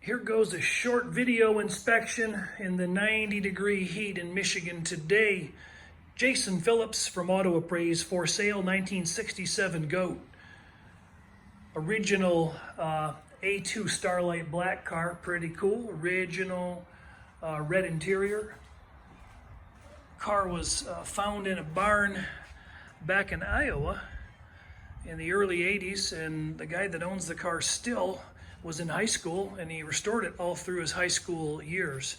Here goes a short video inspection in the 90-degree heat in Michigan today. Jason Phillips from Auto Appraise, for sale, 1967 Goat. Original A2 Starlight black car, pretty cool. Original red interior. Car was found in a barn back in Iowa in the early 80s, and the guy that owns the car still was in high school, and he restored it all through his high school years.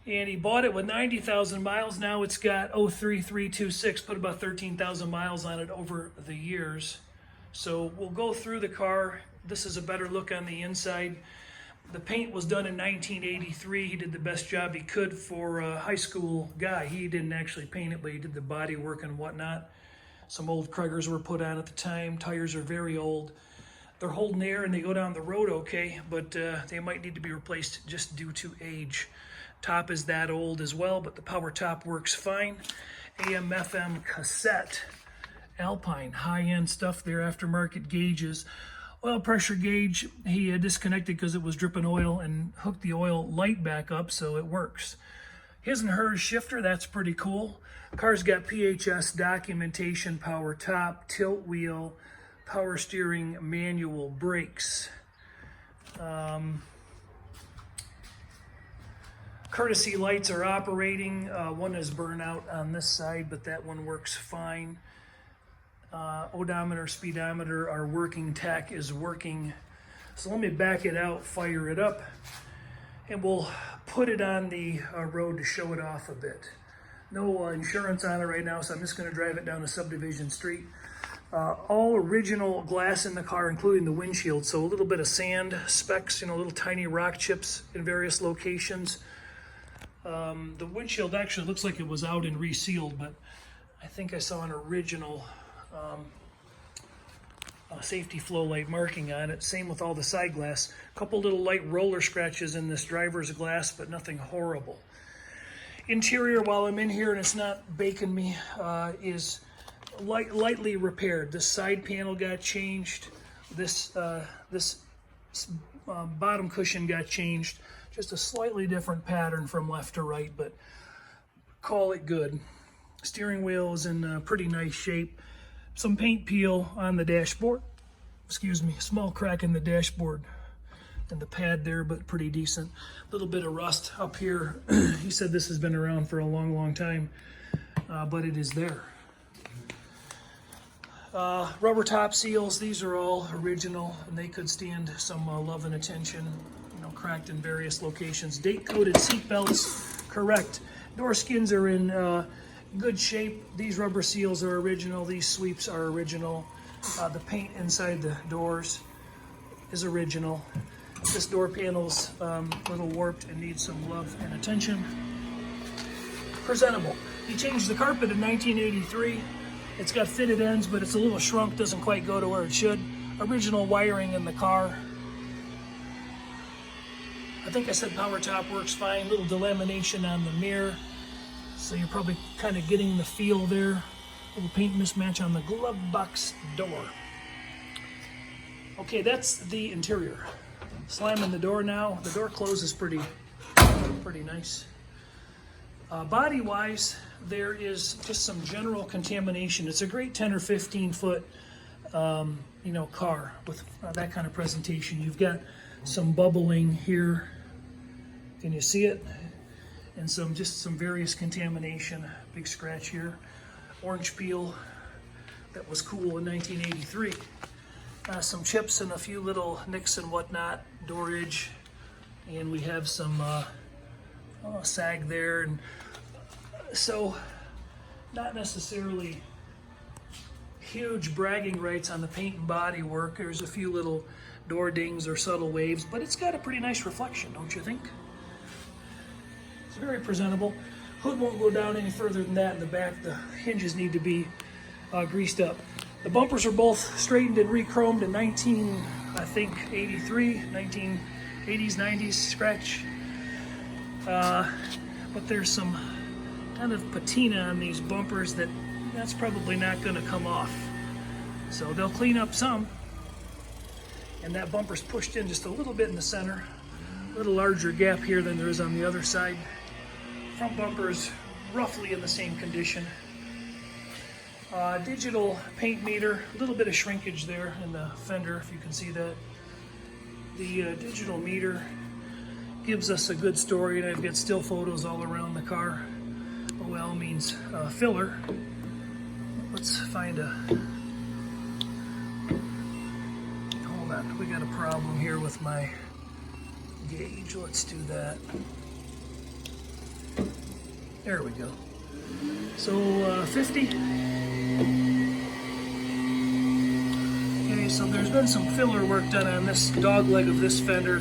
And he bought it with 90,000 miles. Now it's got 03326, put about 13,000 miles on it over the years. So we'll go through the car. This is a better look on the inside. The paint was done in 1983. He did the best job he could for a high school guy. He didn't actually paint it, but he did the body work and whatnot. Some old Kragers were put on at the time. Tires are very old. They're holding air and they go down the road okay, but they might need to be replaced just due to age. Top is that old as well, but the power top works fine. AM, FM, cassette, Alpine, high-end stuff there, aftermarket gauges. Oil pressure gauge, he disconnected because it was dripping oil and hooked the oil light back up, so it works. His and hers shifter, that's pretty cool. Car's got PHS documentation, power top, tilt wheel, power steering, manual brakes. Courtesy lights are operating. One is burnout on this side, but that one works fine. Odometer, speedometer, our working tach is working. So let me back it out, fire it up, and we'll put it on the road to show it off a bit. No insurance on it right now, so I'm just going to drive it down a subdivision street. All original glass in the car, including the windshield. So a little bit of sand specks, little tiny rock chips in various locations. The windshield actually looks like it was out and resealed, but I think I saw an original safety flow light marking on it. Same with all the side glass. A couple little light roller scratches in this driver's glass, but nothing horrible. Interior, while I'm in here and it's not baking me, is lightly repaired. This side panel got changed. This bottom cushion got changed. Just a slightly different pattern from left to right, but call it good. Steering wheel is in pretty nice shape. Some paint peel on the dashboard. Excuse me, small crack in the dashboard and the pad there, but pretty decent. A little bit of rust up here. He said this has been around for a long, long time, but it is there. Rubber top seals, these are all original, and they could stand some love and attention. Cracked in various locations. Date-coated seat belts, correct. Door skins are in good shape. These rubber seals are original. These sweeps are original. The paint inside the doors is original. This door panel's a little warped and needs some love and attention. Presentable. He changed the carpet in 1983. It's got fitted ends, but it's a little shrunk, doesn't quite go to where it should. Original wiring in the car. I think I said power top works fine. Little delamination on the mirror, so you're probably kind of getting the feel there. Little paint mismatch on the glove box door. Okay, that's the interior. Slamming the door now. The door closes pretty nice. Body-wise, there is just some general contamination. It's a great 10 or 15 foot, car with that kind of presentation. You've got some bubbling here. Can you see it? And some various contamination. Big scratch here. Orange peel that was cool in 1983. Some chips and a few little nicks and whatnot. Door edge, and we have some sag there, and so not necessarily huge bragging rights on the paint and body work. There's a few little door dings or subtle waves, but it's got a pretty nice reflection, don't you think? It's very presentable. Hood won't go down any further than that in the back. The hinges need to be greased up. The bumpers are both straightened and re-chromed in 1983, 1980s, 90s scratch. But there's some kind of patina on these bumpers that's probably not going to come off. So they'll clean up some. And that bumper's pushed in just a little bit in the center. A little larger gap here than there is on the other side. Front bumper is roughly in the same condition. Digital paint meter, a little bit of shrinkage there in the fender, if you can see that. The digital meter gives us a good story, and I've got still photos all around the car. OL means filler. Let's find a... Hold on, we got a problem here with my gauge. Let's do that. There we go. So 50. Okay, so there's been some filler work done on this dog leg of this fender.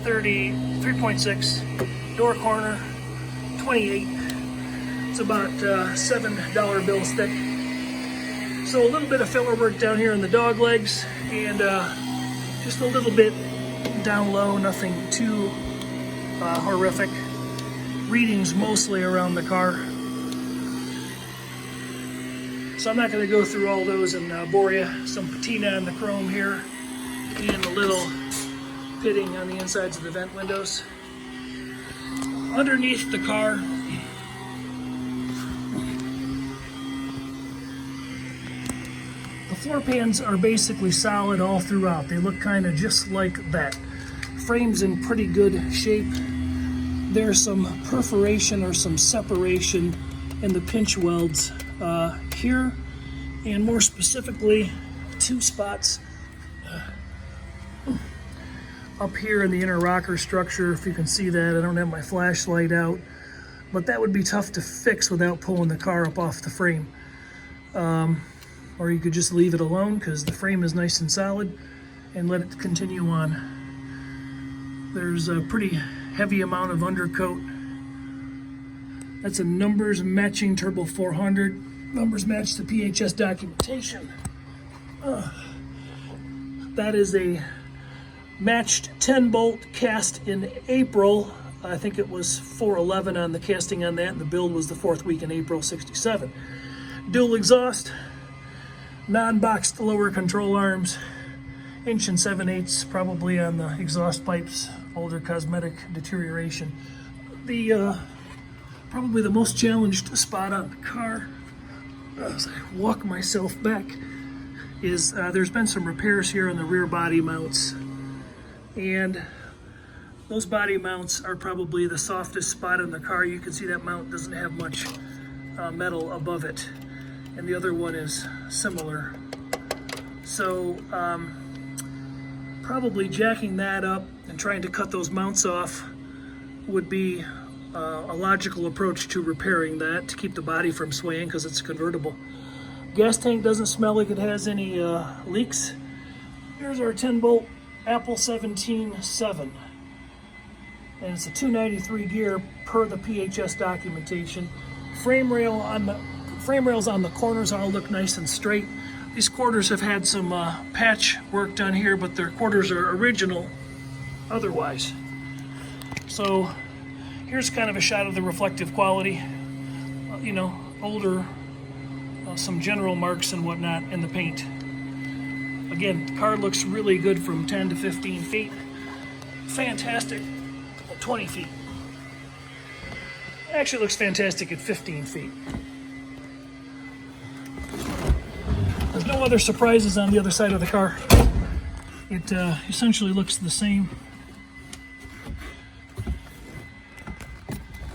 3.6, door corner, 28. It's about $7 bills thick. So a little bit of filler work down here in the dog legs, and just a little bit down low, nothing too horrific. Readings mostly around the car. So I'm not going to go through all those and bore you. Some patina on the chrome here, and a little pitting on the insides of the vent windows. Underneath the car, the floor pans are basically solid all throughout. They look kind of just like that. Frame's in pretty good shape. There's some perforation or some separation in the pinch welds here, and more specifically, two spots up here in the inner rocker structure. If you can see that, I don't have my flashlight out, but that would be tough to fix without pulling the car up off the frame. Or you could just leave it alone because the frame is nice and solid and let it continue on. There's a pretty heavy amount of undercoat. That's a numbers matching Turbo 400. Numbers match the PHS documentation. That is a matched 10 bolt cast in April. I think it was 411 on the casting on that, and the build was the 4th week in April '67. Dual exhaust, non-boxed lower control arms, 1 7/8 probably on the exhaust pipes, older cosmetic deterioration. The probably the most challenged spot on the car, as I walk myself back, is there's been some repairs here on the rear body mounts, and those body mounts are probably the softest spot in the car. You can see that mount doesn't have much metal above it, and the other one is similar. So probably jacking that up and trying to cut those mounts off would be a logical approach to repairing that, to keep the body from swaying because it's convertible. Gas tank doesn't smell like it has any leaks. Here's our 10 bolt Apple 17.7, and it's a 293 gear per the PHS documentation. Frame rails on the corners all look nice and straight. These quarters have had some patch work done here, but their quarters are original otherwise. So here's kind of a shot of the reflective quality. You know, older, some general marks and whatnot in the paint. Again, the car looks really good from 10 to 15 feet. Fantastic at 20 feet. Actually looks fantastic at 15 feet. There's no other surprises on the other side of the car. It essentially looks the same.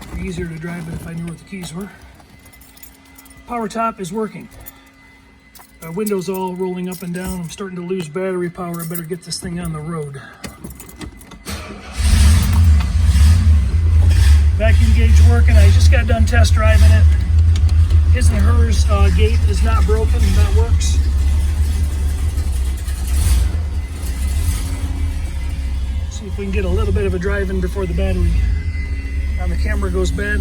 It'd be easier to drive it if I knew what the keys were. Power top is working. Windows all rolling up and down. I'm starting to lose battery power. I better get this thing on the road. Vacuum gauge working. I just got done test driving it. His and hers gate is not broken, and that works. See if we can get a little bit of a drive in before the battery on the camera goes bad.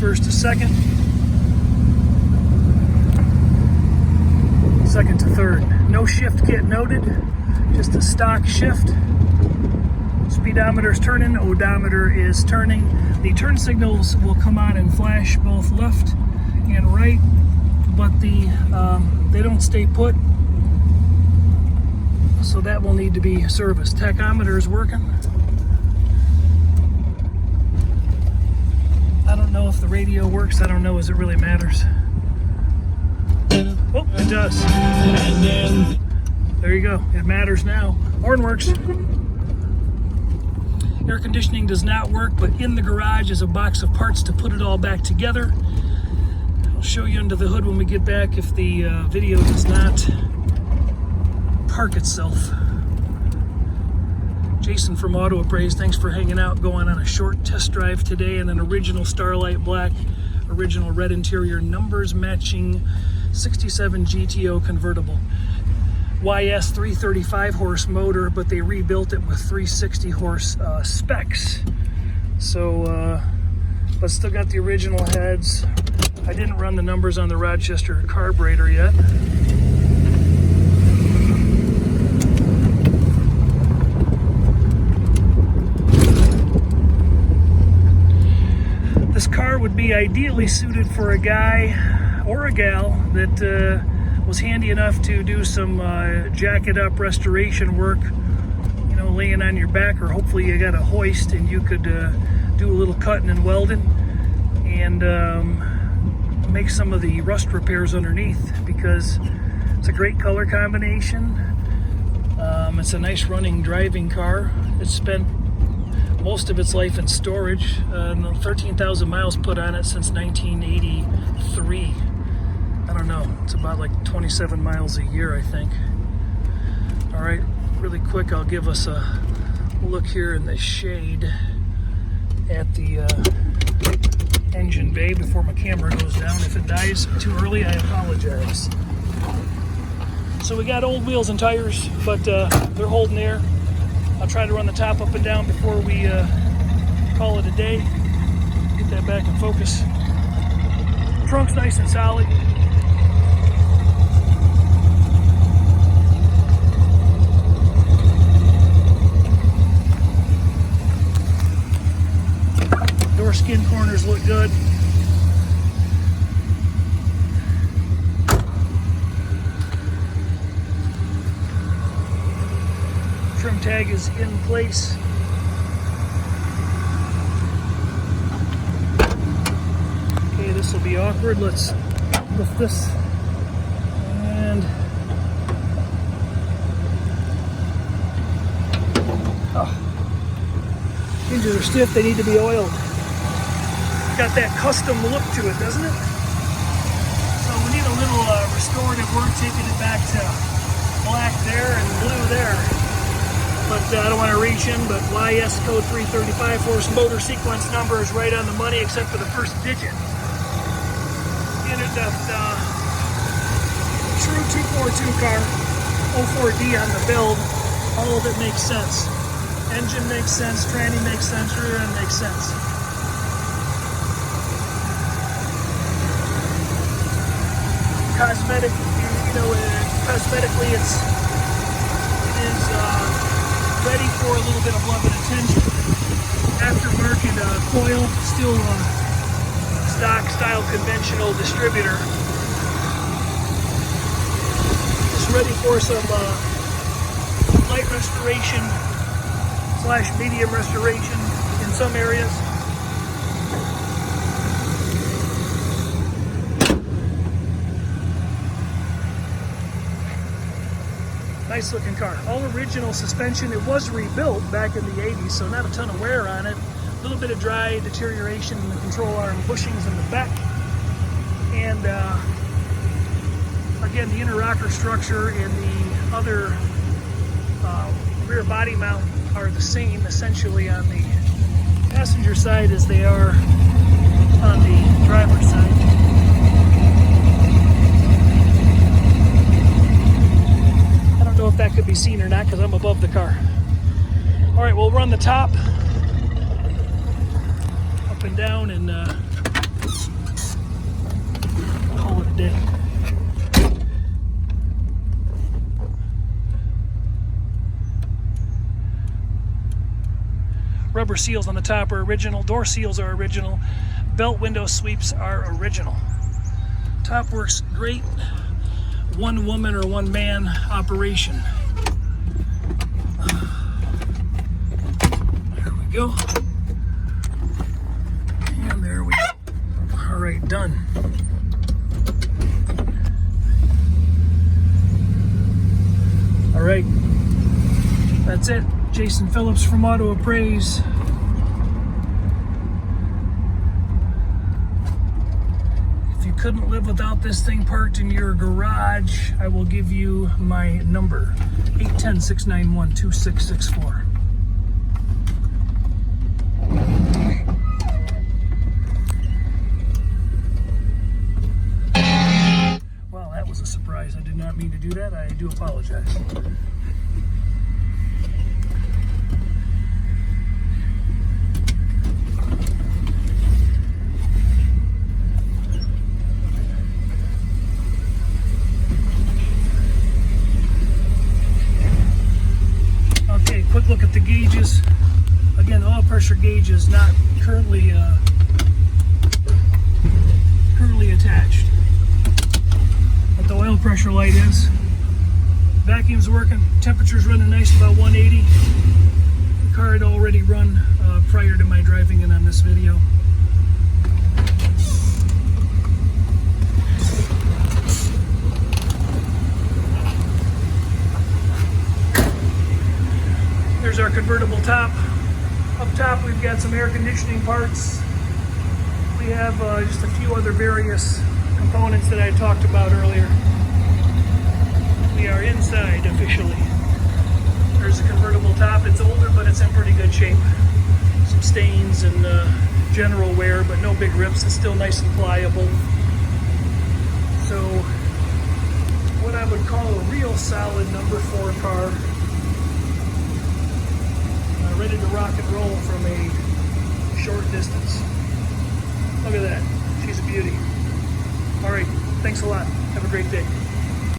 first to second, second to third. No shift kit noted, just a stock shift. Speedometer is turning, odometer is turning. The turn signals will come on and flash both left and right, but they don't stay put, so that will need to be serviced. Tachometer is working. I don't know if the radio works. I don't know as it really matters. Oh, it does. There you go. It matters now. Horn works. Air conditioning does not work, but in the garage is a box of parts to put it all back together. I'll show you under the hood when we get back if the video does not park itself. Jason from Auto Appraise, thanks for hanging out, going on a short test drive today in an original Starlight Black, original red interior, numbers matching 67 GTO Convertible. YS 335 horse motor, but they rebuilt it with 360 horse specs. So, but still got the original heads. I didn't run the numbers on the Rochester carburetor yet. This car would be ideally suited for a guy or a gal that was handy enough to do some jacket up restoration work, you know, laying on your back, or hopefully you got a hoist and you could do a little cutting and welding and make some of the rust repairs underneath, because it's a great color combination. It's a nice running driving car. It's spent most of its life in storage. 13,000 miles put on it since 1983. I don't know, it's about like 27 miles a year, I think. All right, really quick, I'll give us a look here in the shade at the engine bay before my camera goes down. If it dies too early, I apologize. So we got old wheels and tires, but they're holding there. I'll try to run the top up and down before we call it a day. Get that back in focus. Trunk's nice and solid. Door skin corners look good. Trim tag is in place. Okay, this will be awkward. Let's lift this and hinges are stiff, they need to be oiled. Got that custom look to it, doesn't it? So we need a little restorative work, taking it back to black there and blue there. But I don't want to reach in, but YS code 335 horse motor sequence number is right on the money except for the first digit. And it's a true 242 car, 04D on the build. All of it makes sense. Engine makes sense, tranny makes sense, rear end makes sense. Cosmetic, you know, cosmetically it is ready for a little bit of love and attention. Aftermarket coil, still stock style conventional distributor. Just ready for some light restoration / medium restoration in some areas. Nice looking car. All original suspension. It was rebuilt back in the 80s, so not a ton of wear on it. A little bit of dry deterioration in the control arm bushings in the back. And again, the inner rocker structure and the other rear body mount are the same essentially on the passenger side as they are on the driver's side. I don't know if that could be seen or not because I'm above the car. All right, we'll run the top up and down and day. Rubber seals on the top are original. Door seals are original. Belt window sweeps are original. Top works great. One woman or one man operation. There we go. And there we go. All right, done. All right, that's it. Jason Phillips from Auto Appraise. If you couldn't live without this thing parked in your garage, I will give you my number, 810-691-2664. Well, that was a surprise. I did not mean to do that. I do apologize. Quick look at the gauges. Again, the oil pressure gauge is not currently attached, but the oil pressure light is. Vacuum's working. Temperature's running nice, about 180. The car had already run prior to my driving in on this video. There's our convertible top. Up top we've got some air conditioning parts. We have just a few other various components that I talked about earlier. We are inside officially. There's a convertible top. It's older, but it's in pretty good shape. Some stains and general wear, but no big rips. It's still nice and pliable. So what I would call a real solid number 4 car. Ready to rock and roll from a short distance. Look at that. She's a beauty. All right. Thanks a lot. Have a great day.